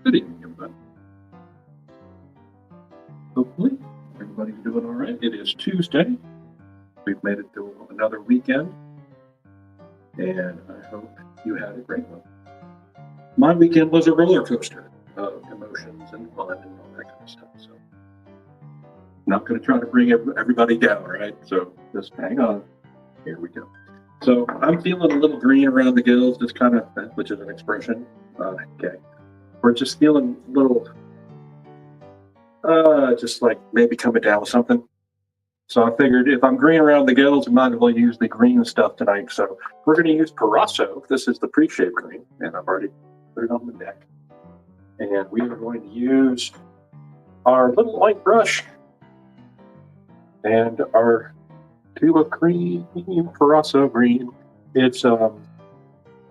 Good evening, everybody. Hopefully, everybody's doing all right. It is Tuesday. We've made it through another weekend, and I hope you had a great one. My weekend was a roller coaster of emotions and fun and all that kind of stuff. So, not going to try to bring everybody down, right? So, just hang on. Here we go. So, I'm feeling a little green around the gills, just kind of, which is an expression. Okay. We're just feeling a little just like maybe coming down with something. So I figured if I'm green around the gills, I might as well use the green stuff tonight. So we're going to use Purasso. This is the pre-shave green, and I've already put it on the deck. And we are going to use our little white brush and our tube of cream, Purasso green. It's the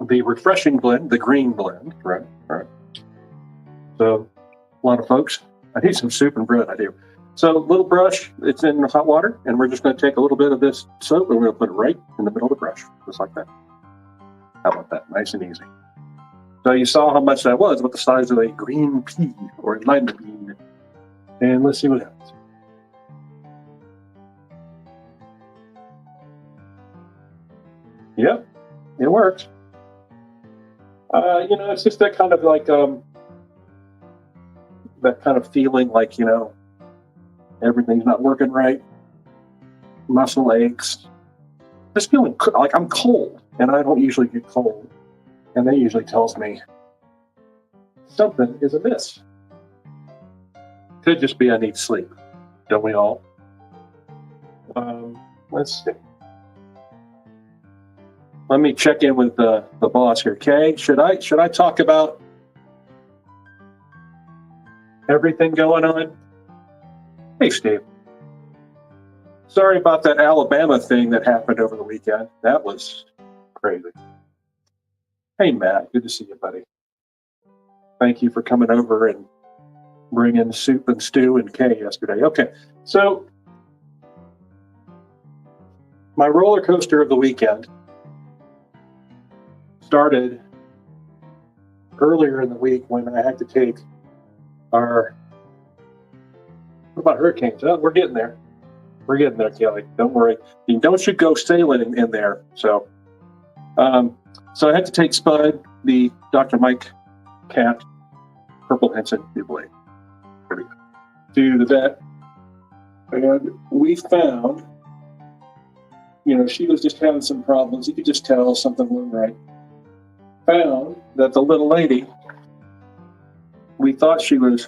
refreshing blend, the green blend, right? All right. So a lot of folks, I need some soup and bread, I do. So little brush, it's in hot water, and we're just going to take a little bit of this soap and we're going to put it right in the middle of the brush, just like that. How about that? Nice and easy. So you saw how much that was, about the size of a green pea or a lima bean. And let's see what happens. Yep, it works. It's just that kind of like that kind of feeling like, everything's not working right, muscle aches, just feeling like I'm cold, and I don't usually get cold, and that usually tells me something is amiss. Could just be I need sleep, don't we all? Let's see. Let me check in with the boss here. Kay, should I talk about everything going on? Hey, Steve. Sorry about that Alabama thing that happened over the weekend. That was crazy. Hey, Matt. Good to see you, buddy. Thank you for coming over and bringing soup and stew and Kay yesterday. Okay, so my roller coaster of the weekend started earlier in the week when I had to take our... What about hurricanes? Oh, we're getting there. We're getting there, Kelly. Don't worry. You don't you go sailing in there. So I had to take Spud, the Dr. Mike cat, Purple Henson, new blade, to the vet. And we found, she was just having some problems. You could just tell something wasn't right. Found that the little lady, we thought she had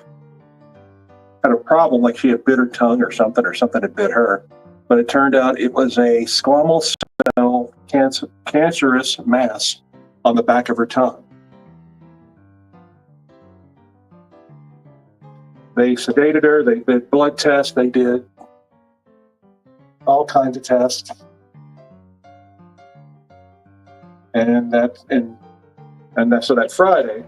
a problem, like she had bit her tongue or something had bit her. But it turned out it was a squamous cell cancerous mass on the back of her tongue. They sedated her, they did blood tests, they did all kinds of tests. So that Friday,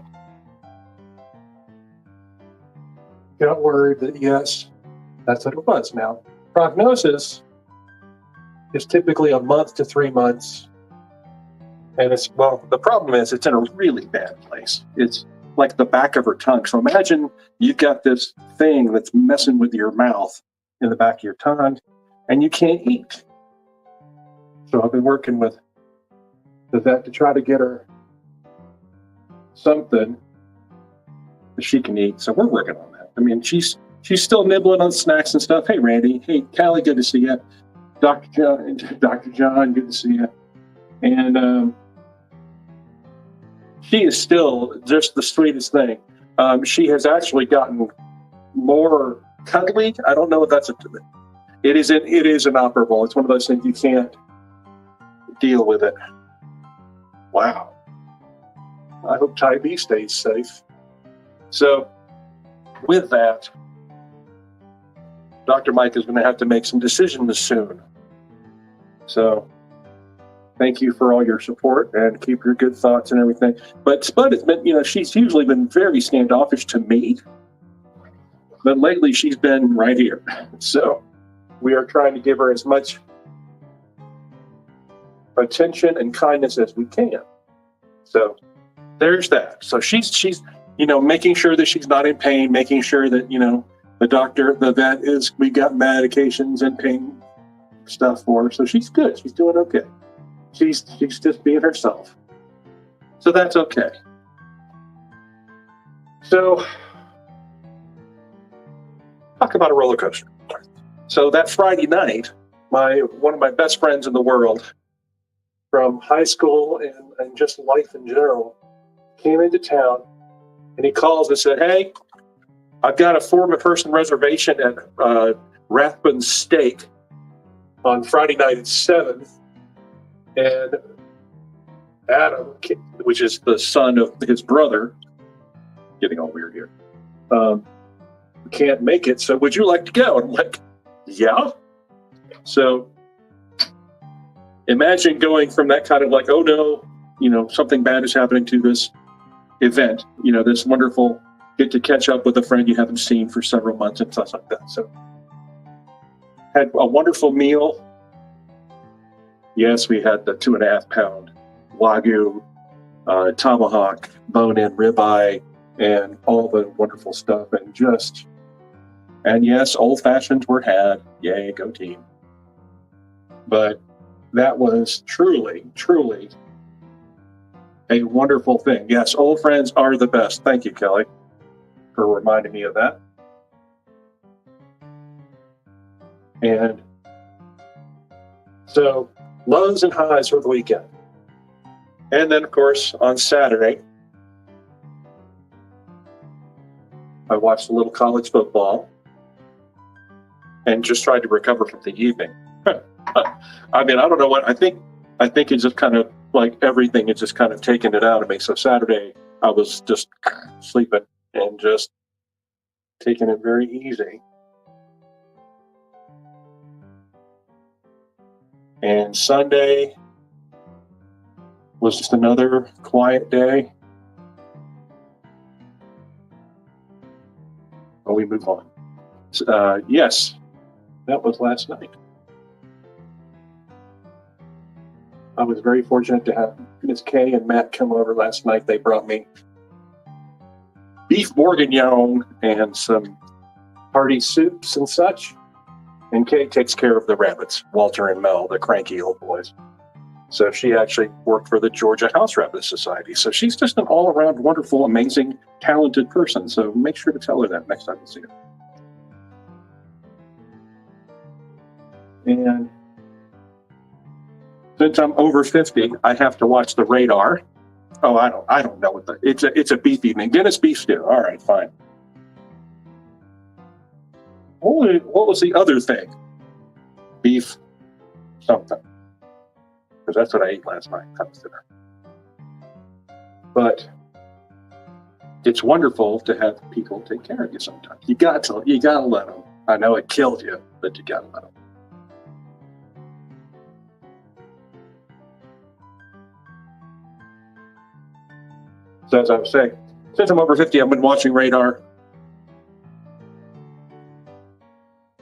got word that yes, that's what it was. Now, prognosis is typically a month to 3 months. And the problem is it's in a really bad place. It's like the back of her tongue. So imagine you've got this thing that's messing with your mouth in the back of your tongue and you can't eat. So I've been working with the vet to try to get her something that she can eat. So we're working on that. I mean, she's still nibbling on snacks and stuff. Hey, Randy. Hey, Callie, good to see you. Dr. John, good to see you. And she is still just the sweetest thing. She has actually gotten more cuddly. I don't know if that's it is inoperable. It's one of those things you can't deal with it. Wow. I hope Tybee stays safe. So with that, Dr. Mike is going to have to make some decisions soon. So thank you for all your support and keep your good thoughts and everything. But Spud has been, she's usually been very standoffish to me, but lately she's been right here. So we are trying to give her as much attention and kindness as we can. So there's that. So she's making sure that she's not in pain, making sure that, the vet we got medications and pain stuff for her. So she's good. She's doing okay. She's just being herself. So that's okay. So talk about a roller coaster. So that Friday night, one of my best friends in the world from high school and just life in general came into town, and he calls and said, "Hey, I've got a 4-person reservation at Rathbun's Steak on Friday night at 7. And Adam, which is the son of his brother," getting all weird here, "can't make it. So would you like to go?" And I'm like, "Yeah." So imagine going from that kind of like, oh no, something bad is happening, to this event, this wonderful get to catch up with a friend you haven't seen for several months and stuff like that. So had a wonderful meal. Yes, we had the 2.5 pound Wagyu, tomahawk, bone-in ribeye, and all the wonderful stuff. And yes, old fashions were had. Yay, go team. But that was truly, truly a wonderful thing. Yes, old friends are the best. Thank you, Kelly, for reminding me of that. And so lows and highs for the weekend. And then, of course, on Saturday, I watched a little college football and just tried to recover from the evening. I mean, I don't know what, I think it's just kind of like everything is just kind of taking it out of me. So Saturday, I was just sleeping and just taking it very easy. And Sunday was just another quiet day. Well, we move on. Yes, that was last night. I was very fortunate to have Miss Kay and Matt come over last night. They brought me beef bourguignon and some hearty soups and such. And Kay takes care of the rabbits, Walter and Mel, the cranky old boys. So she actually worked for the Georgia House Rabbit Society. So she's just an all-around wonderful, amazing, talented person. So make sure to tell her that next time you see her. And since I'm over 50, I have to watch the radar. Oh, I don't know what it's a beef evening. Guinness beef stew. All right, fine. What was the other thing? Beef something. Because that's what I ate last night. That was dinner. But it's wonderful to have people take care of you sometimes. You gotta let them. I know it killed you, but you gotta let them. So as I was saying, since I'm over 50, I've been watching radar.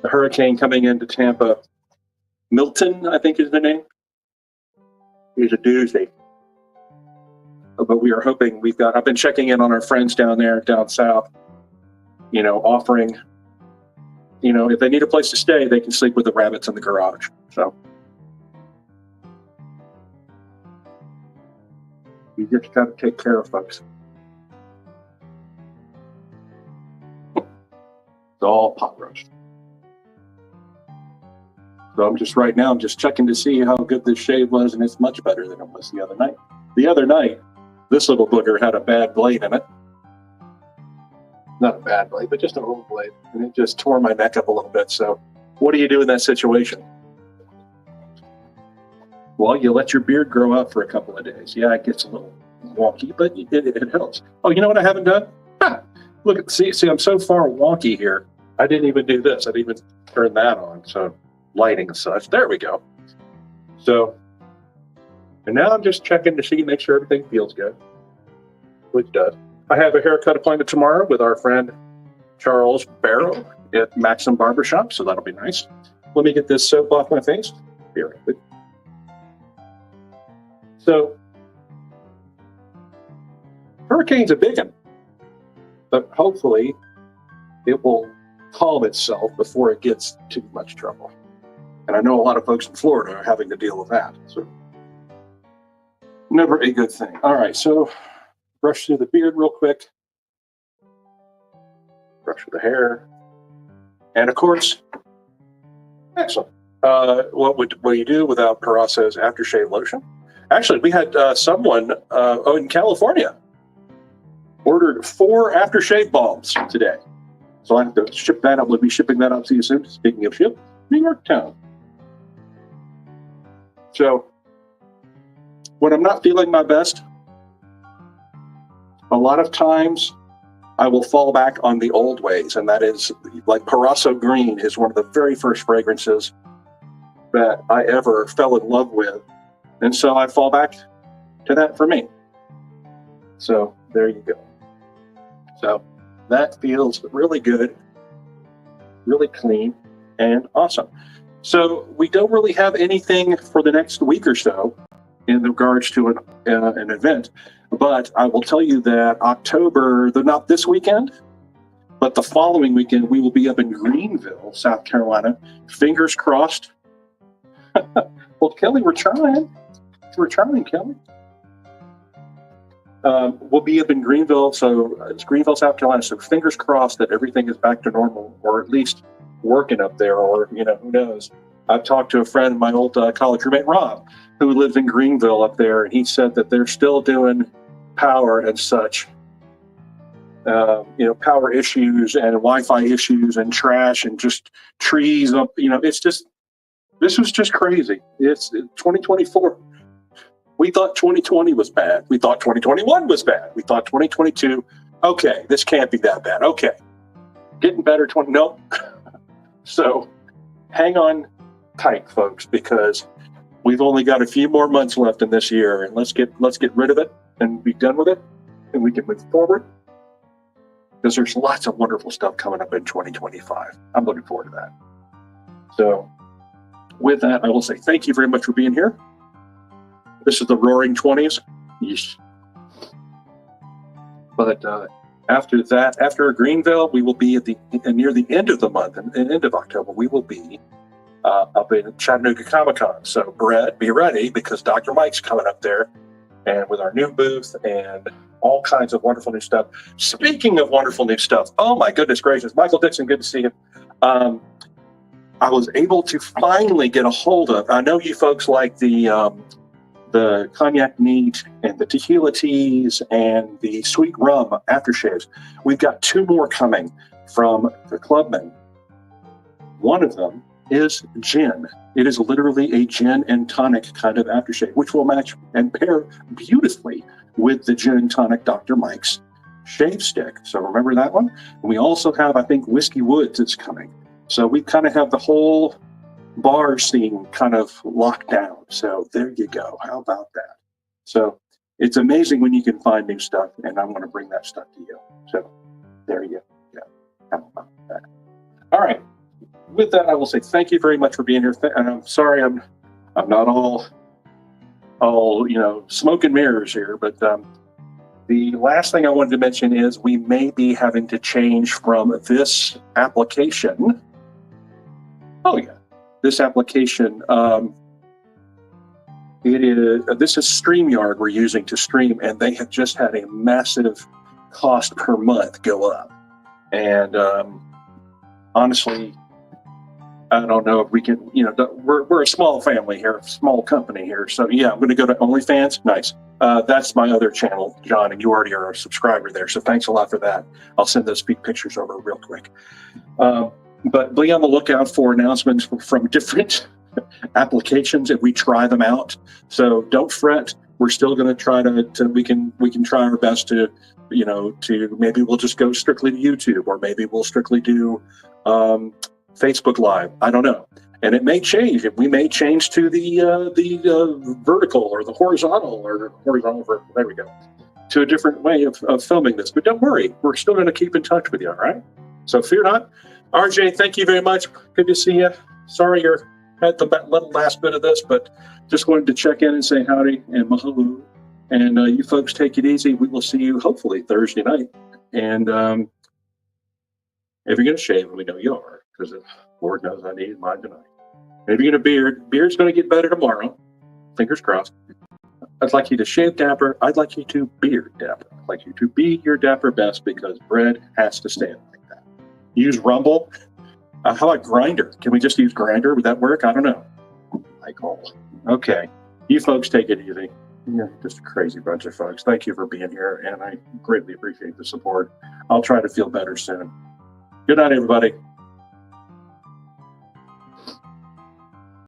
The hurricane coming into Tampa. Milton, I think is the name. He's a doozy. But we are hoping I've been checking in on our friends down south, offering, if they need a place to stay, they can sleep with the rabbits in the garage. So you just got to take care of folks. It's all pot roast. So I'm just checking to see how good this shave was, and it's much better than it was the other night. The other night, this little booger had a bad blade in it. Not a bad blade, but just an old blade. And it just tore my neck up a little bit. So what do you do in that situation? Well, you let your beard grow out for a couple of days. Yeah, it gets a little wonky, but it helps. Oh, you know what I haven't done? Look, see, I'm so far wonky here. I didn't even do this. I didn't even turn that on. So lighting and such. There we go. So, and now I'm just checking to make sure everything feels good, which does. I have a haircut appointment tomorrow with our friend Charles Barrow at Maxim Barbershop, so that'll be nice. Let me get this soap off my face. Be right with you. So, hurricane's a big one. but hopefully it will calm itself before it gets too much trouble. And I know a lot of folks in Florida are having to deal with that. So never a good thing. All right, so brush through the beard real quick. Brush through the hair. And of course, excellent. What do you do without Parasso's aftershave lotion? Actually, we had someone in California ordered 4 aftershave balms today. So I have to ship that up. We'll be shipping that up to you soon. Speaking of ship, New Yorktown. So when I'm not feeling my best, a lot of times I will fall back on the old ways, and that is like Parasso Green is one of the very first fragrances that I ever fell in love with. And so I fall back to that for me. So there you go. So that feels really good, really clean, and awesome. So we don't really have anything for the next week or so in regards to an event, but I will tell you that October, not this weekend, but the following weekend, we will be up in Greenville, South Carolina. Fingers crossed. Well, Kelly, we're trying. We're trying, Kelly. We'll be up in Greenville, so it's Greenville, South Carolina. So fingers crossed that everything is back to normal, or at least working up there, or who knows. I've talked to a friend, my old college roommate Rob, who lives in Greenville up there, and he said that they're still doing power and such. Power issues and Wi-Fi issues and trash and just trees up. This was just crazy. It's 2024. We thought 2020 was bad. We thought 2021 was bad. We thought 2022, okay, this can't be that bad. Okay, getting better. Nope. So hang on tight, folks, because we've only got a few more months left in this year, and let's get rid of it and be done with it, and we can move forward, because there's lots of wonderful stuff coming up in 2025. I'm looking forward to that. So with that, I will say thank you very much for being here. This is the Roaring 20s. Yeesh. But after that, after Greenville, we will be near the end of the month, and end of October, we will be up in Chattanooga Comic-Con. So Brett, be ready, because Dr. Mike's coming up there, and with our new booth and all kinds of wonderful new stuff. Speaking of wonderful new stuff, oh my goodness gracious, Michael Dixon, good to see you. I was able to finally get a hold of, I know you folks like the cognac neat and the tequila teas and the sweet rum aftershaves. We've got 2 more coming from the Clubman. One of them is gin. It is literally a gin and tonic kind of aftershave, which will match and pair beautifully with the gin and tonic Dr. Mike's shave stick. So remember that one? And we also have, I think, Whiskey Woods is coming. So we kind of have the whole bar scene kind of locked down. So there you go. How about that? So it's amazing when you can find new stuff, and I'm going to bring that stuff to you. So there you go. How about that? All right. With that, I will say thank you very much for being here. And I'm sorry I'm not all smoke and mirrors here, but the last thing I wanted to mention is we may be having to change from this application. Oh yeah, this application. This is StreamYard we're using to stream, and they have just had a massive cost per month go up. And honestly, I don't know if we can. We're a small family here, small company here. So yeah, I'm going to go to OnlyFans. Nice. That's my other channel, John, and you already are a subscriber there. So thanks a lot for that. I'll send those pictures over real quick. But be on the lookout for announcements from different applications if we try them out. So don't fret. We're still going to try we can try our best to maybe we'll just go strictly to YouTube, or maybe we'll strictly do Facebook Live. I don't know. And it may change. We may change to the vertical or the horizontal vertical. There we go. To a different way of filming this. But don't worry. We're still going to keep in touch with you, all right? So fear not. RJ, thank you very much. Good to see you. Sorry you're at the last bit of this, but just wanted to check in and say howdy and mahalo. And you folks take it easy. We will see you hopefully Thursday night And if you're going to shave, we know you are, because Lord knows I need mine tonight. And if you're going to beard's going to get better tomorrow. Fingers crossed. I'd like you to shave dapper. I'd like you to beard dapper. I'd like you to be your dapper best, because bread has to stand like that. Use Rumble. How about Grinder? Can we just use Grinder? Would that work? I don't know. Michael. Okay. You folks take it easy. You're just a crazy bunch of folks. Thank you for being here, and I greatly appreciate the support. I'll try to feel better soon. Good night, everybody.